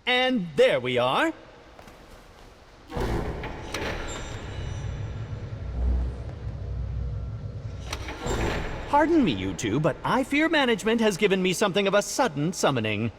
And there we are. Pardon me, you two, but I fear management has given me something of a sudden summoning.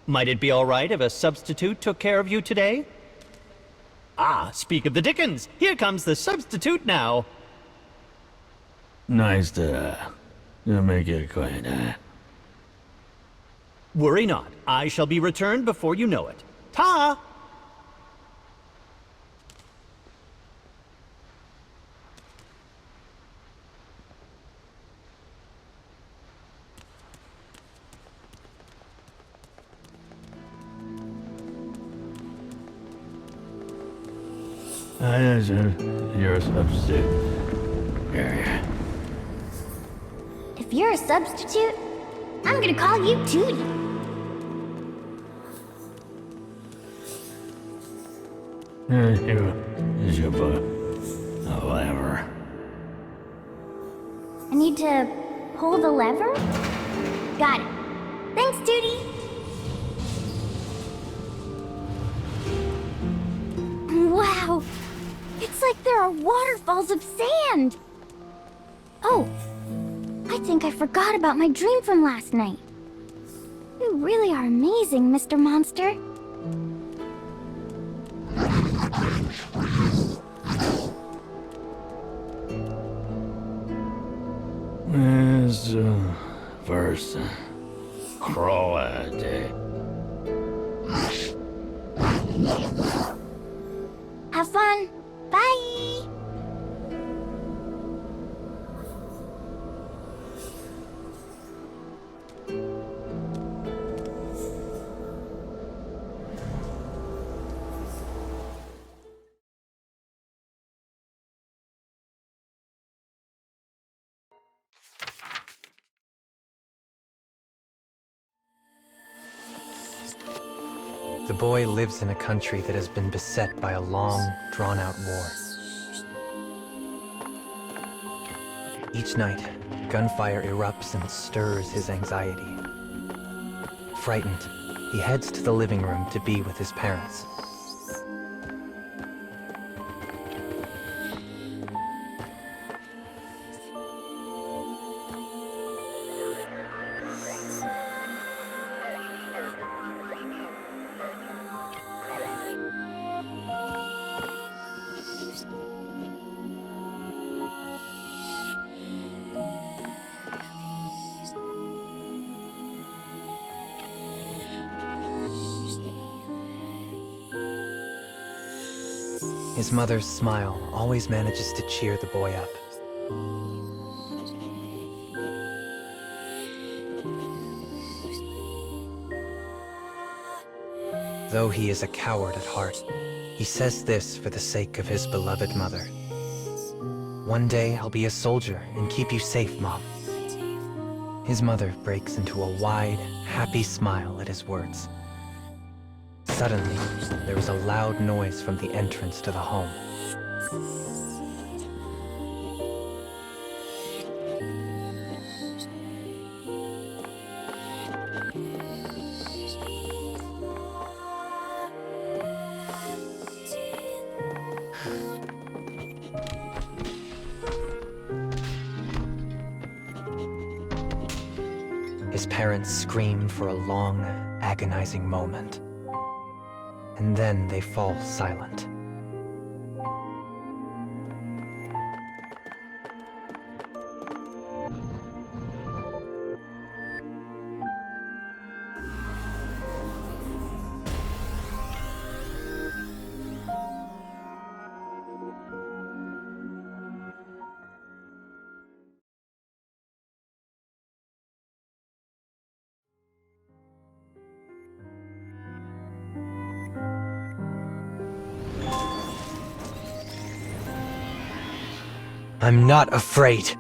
Might it be all right if a substitute took care of you today? Ah, speak of the dickens! Here comes the substitute now! Nice to make you acquainted. Worry not. I shall be returned before you know it. Ta! You're a substitute. Here. If you're a substitute, I'm gonna call you Tootie. You put a lever. I need to pull the lever? Got it. Thanks, Tootie. Wow! It's like there are waterfalls of sand! Oh, I think I forgot about my dream from last night. You really are amazing, Mr. Monster. It's first crawl a day. Have fun. Bye! The boy lives in a country that has been beset by a long, drawn-out war. Each night, gunfire erupts and stirs his anxiety. Frightened, he heads to the living room to be with his parents. His mother's smile always manages to cheer the boy up. Though he is a coward at heart, he says this for the sake of his beloved mother. One day I'll be a soldier and keep you safe, Mom. His mother breaks into a wide, happy smile at his words. Suddenly, there is a loud noise from the entrance to the home. His parents scream for a long, agonizing moment. And then they fall silent. I'm not afraid.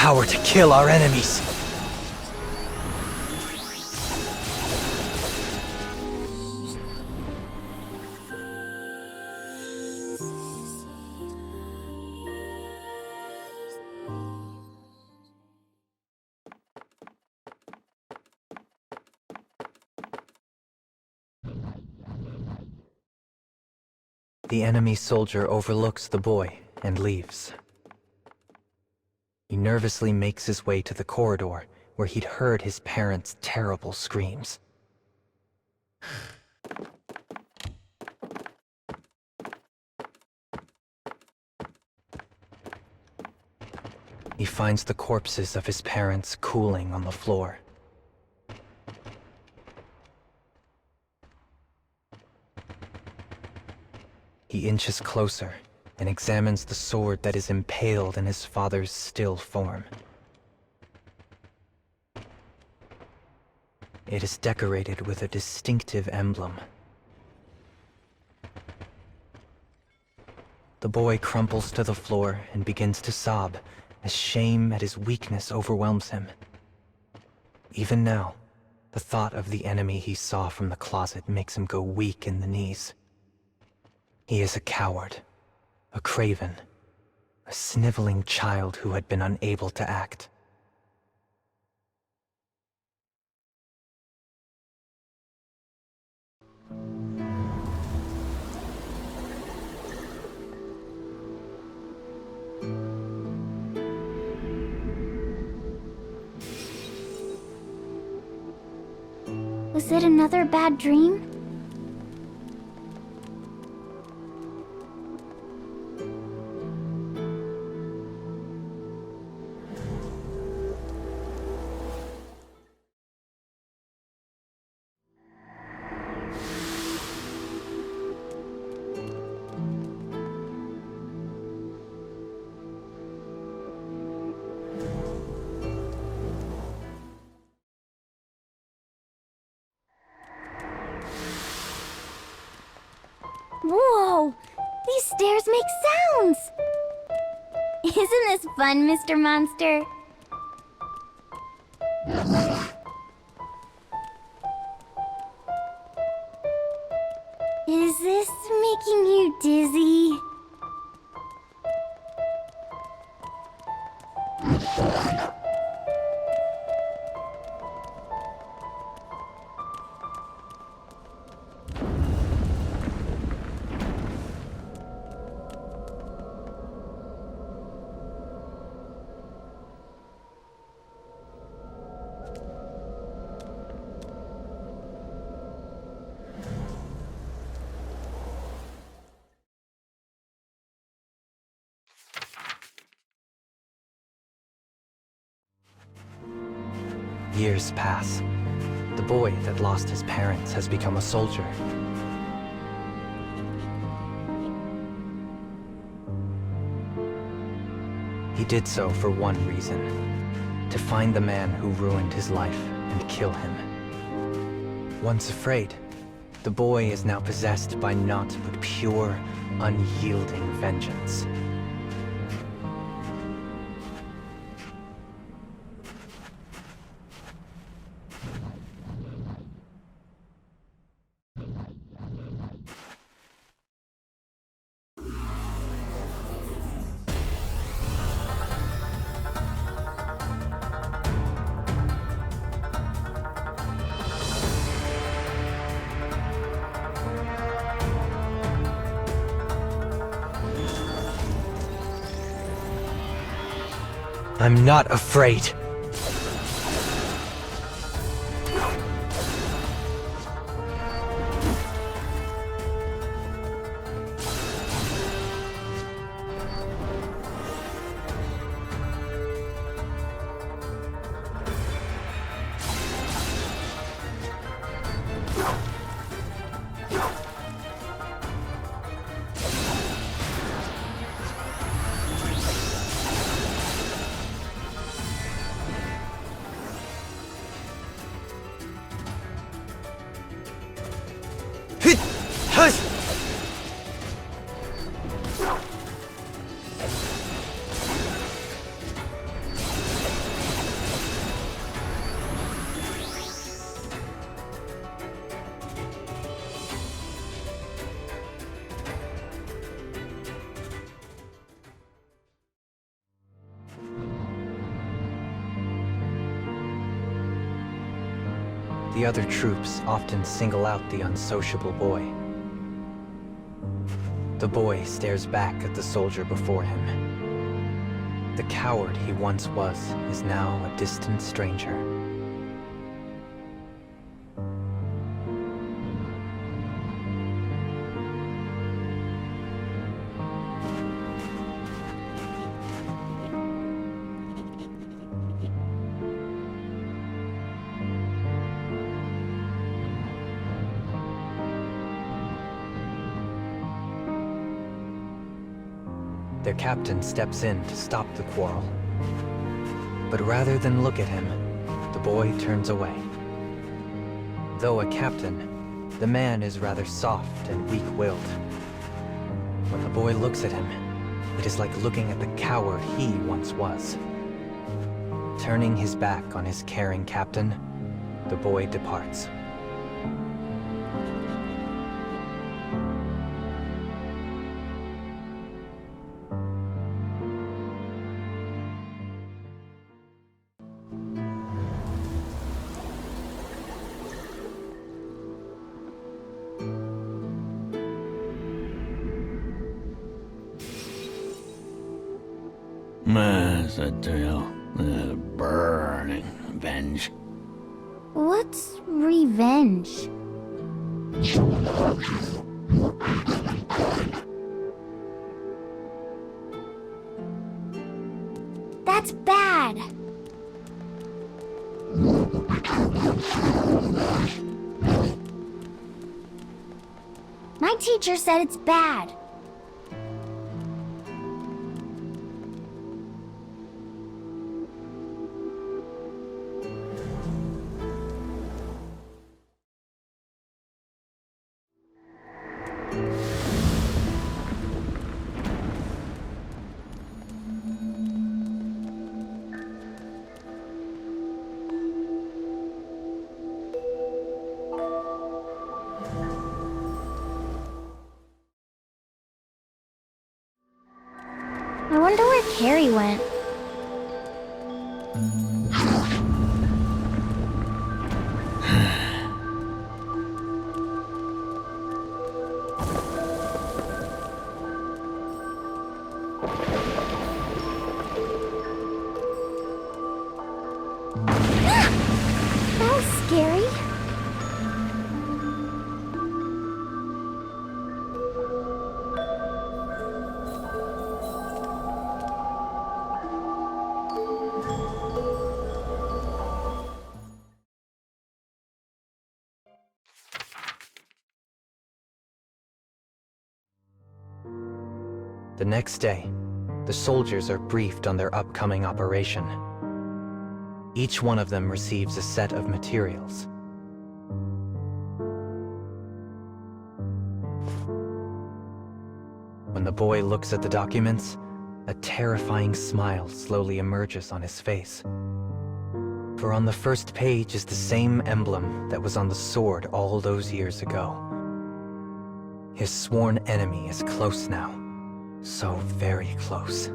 power to kill our enemies. The enemy soldier overlooks the boy and leaves. He nervously makes his way to the corridor where he'd heard his parents' terrible screams. He finds the corpses of his parents cooling on the floor. He inches closer and examines the sword that is impaled in his father's still form. It is decorated with a distinctive emblem. The boy crumples to the floor and begins to sob as shame at his weakness overwhelms him. Even now, the thought of the enemy he saw from the closet makes him go weak in the knees. He is a coward, a craven, a sniveling child who had been unable to act. Was it another bad dream? Whoa! These stairs make sounds! Isn't this fun, Mr. Monster? Is this making you dizzy? Years pass. The boy that lost his parents has become a soldier. He did so for one reason: to find the man who ruined his life and kill him. Once afraid, the boy is now possessed by naught but pure, unyielding vengeance. I'm not afraid. The other troops often single out the unsociable boy. The boy stares back at the soldier before him. The coward he once was is now a distant stranger. Their captain steps in to stop the quarrel. But rather than look at him, the boy turns away. Though a captain, the man is rather soft and weak-willed. When the boy looks at him, it is like looking at the coward he once was. Turning his back on his caring captain, the boy departs. Masadale, the burning venge. What's revenge? That's bad. My teacher said it's bad. I wonder where Carrie went. That was scary. The next day, the soldiers are briefed on their upcoming operation. Each one of them receives a set of materials. When the boy looks at the documents, a terrifying smile slowly emerges on his face. For on the first page is the same emblem that was on the sword all those years ago. His sworn enemy is close now. So very close.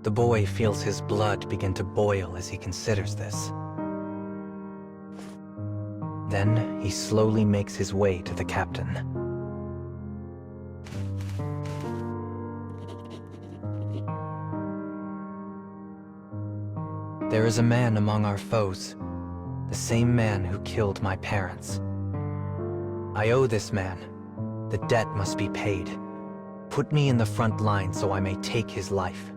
The boy feels his blood begin to boil as he considers this. Then he slowly makes his way to the captain. There is a man among our foes, the same man who killed my parents. I owe this man. The debt must be paid. Put me in the front line so I may take his life.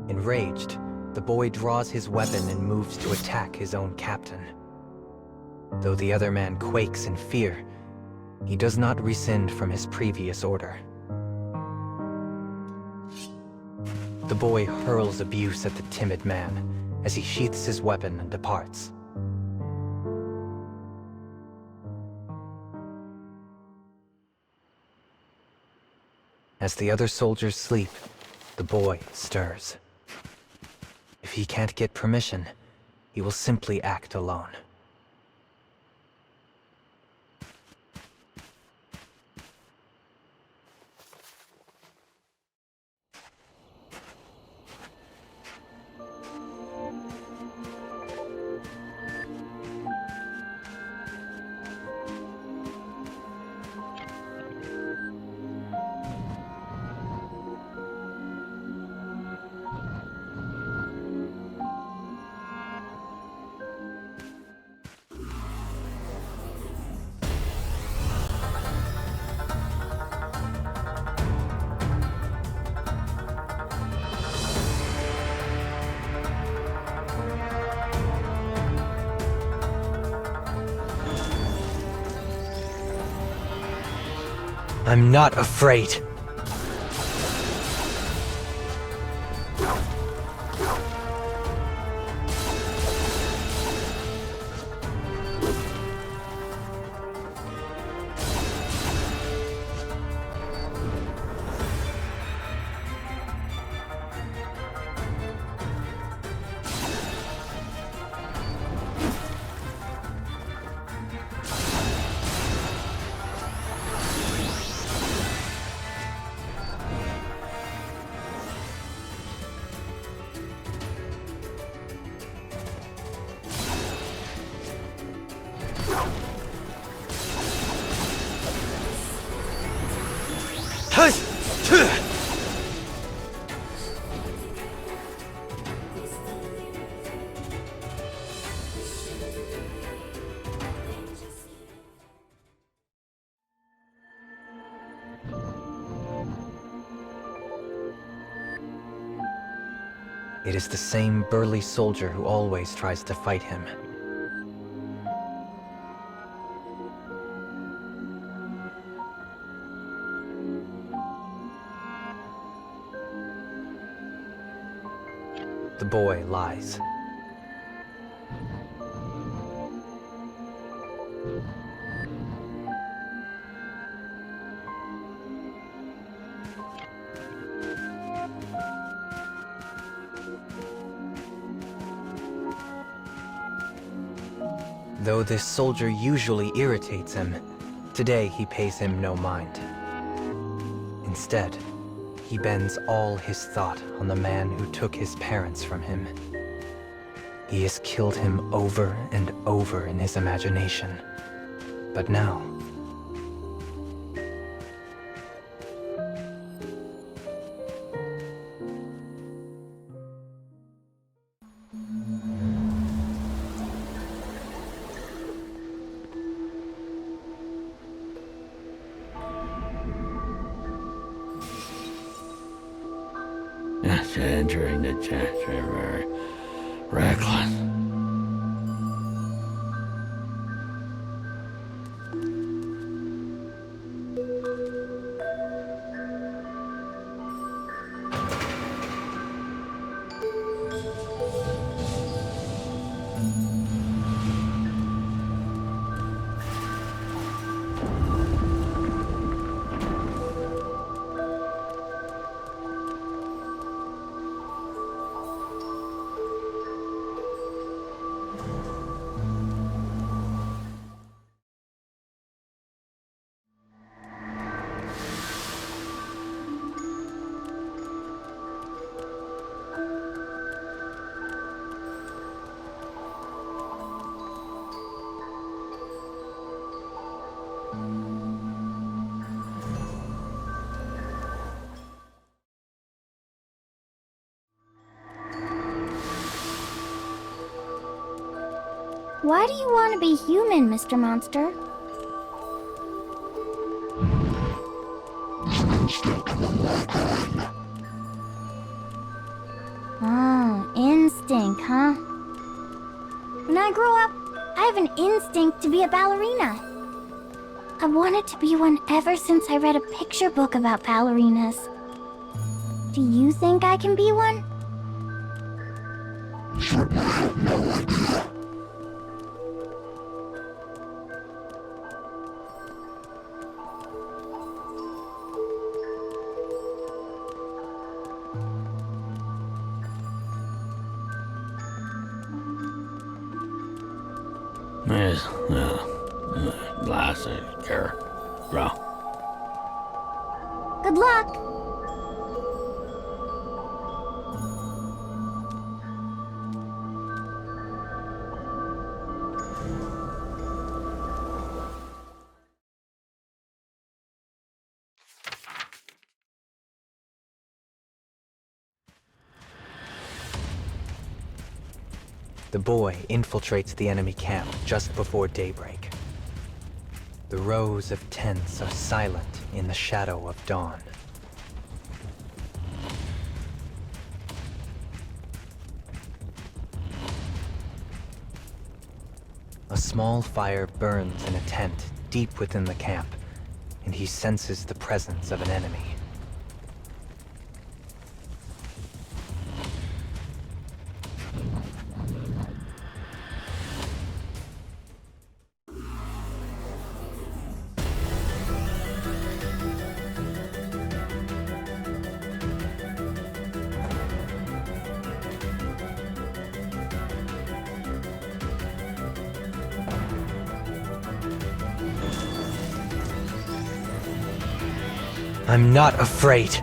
Enraged, the boy draws his weapon and moves to attack his own captain. Though the other man quakes in fear, he does not rescind from his previous order. The boy hurls abuse at the timid man as he sheaths his weapon and departs. As the other soldiers sleep, the boy stirs. If he can't get permission, he will simply act alone. I'm not afraid. It is the same burly soldier who always tries to fight him. The boy lies. Though this soldier usually irritates him, today he pays him no mind. Instead, he bends all his thought on the man who took his parents from him. He has killed him over and over in his imagination. But now, Entering the chapter, very reckless. Why do you want to be human, Mr. Monster? Oh, instinct, huh? When I grow up, I have an instinct to be a ballerina. I've wanted to be one ever since I read a picture book about ballerinas. Do you think I can be one? Yes, glasses, care, bro. Good luck! the boy infiltrates the enemy camp just before daybreak. The rows of tents are silent in the shadow of dawn. A small fire burns in a tent deep within the camp, and he senses the presence of an enemy. I'm not afraid.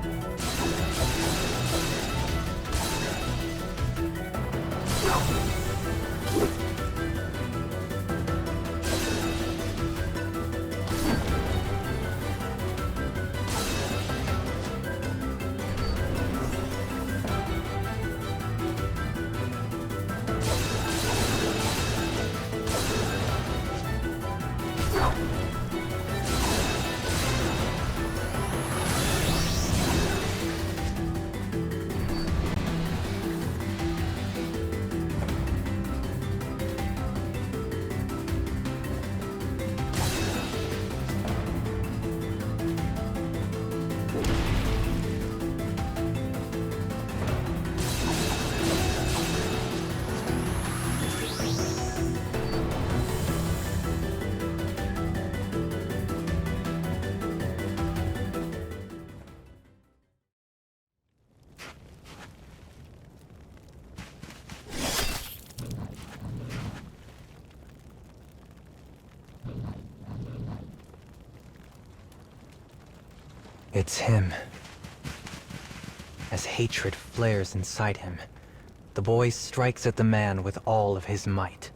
It's him. As hatred flares inside him, the boy strikes at the man with all of his might.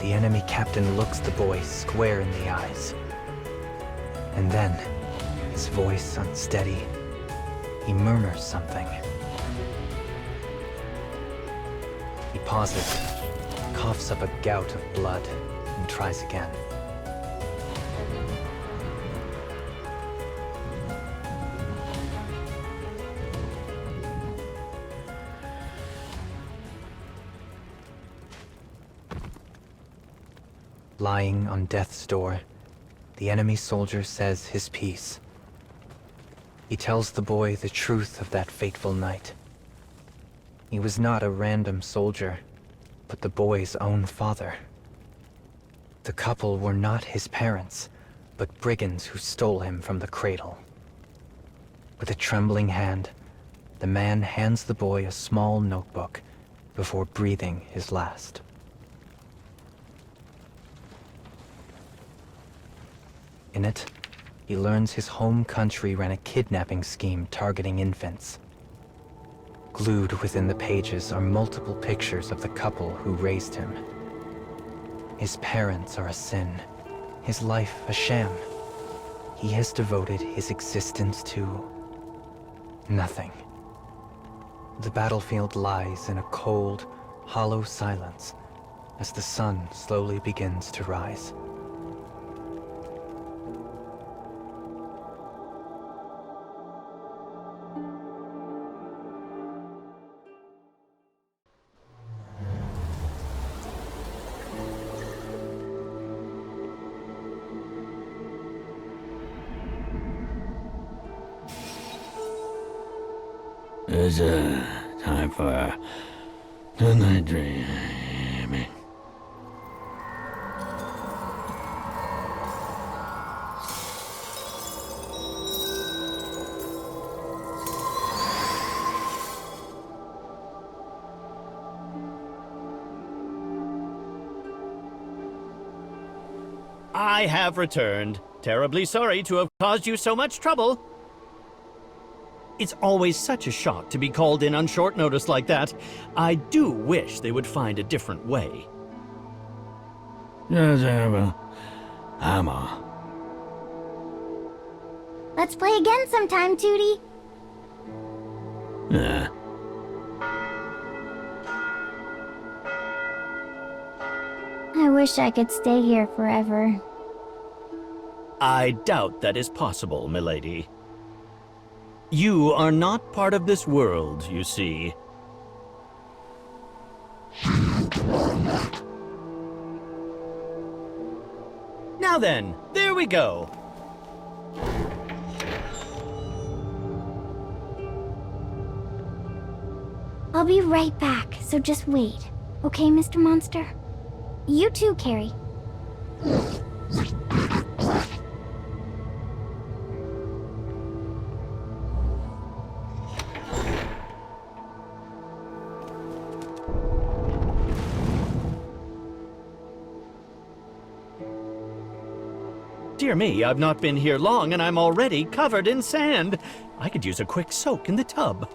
The enemy captain looks the boy square in the eyes. And then, his voice unsteady, he murmurs something. He pauses, coughs up a gout of blood, and tries again. Lying on death's door, the enemy soldier says his piece. He tells the boy the truth of that fateful night. He was not a random soldier, but the boy's own father. The couple were not his parents, but brigands who stole him from the cradle. With a trembling hand, the man hands the boy a small notebook before breathing his last. In it, he learns his home country ran a kidnapping scheme targeting infants. Glued within the pages are multiple pictures of the couple who raised him. His parents are a sin, his life a sham. He has devoted his existence to nothing. The battlefield lies in a cold, hollow silence as the sun slowly begins to rise. It's time for tonight dreaming. I have returned. Terribly sorry to have caused you so much trouble. It's always such a shock to be called in on short notice like that. I do wish they would find a different way. Hammer. Let's play again sometime, Tootie. Yeah. I wish I could stay here forever. I doubt that is possible, milady. You are not part of this world, you see. Now then, there we go. I'll be right back, so just wait. Okay, Mr. Monster? You too, Carrie. Dear me, I've not been here long and I'm already covered in sand. I could use a quick soak in the tub.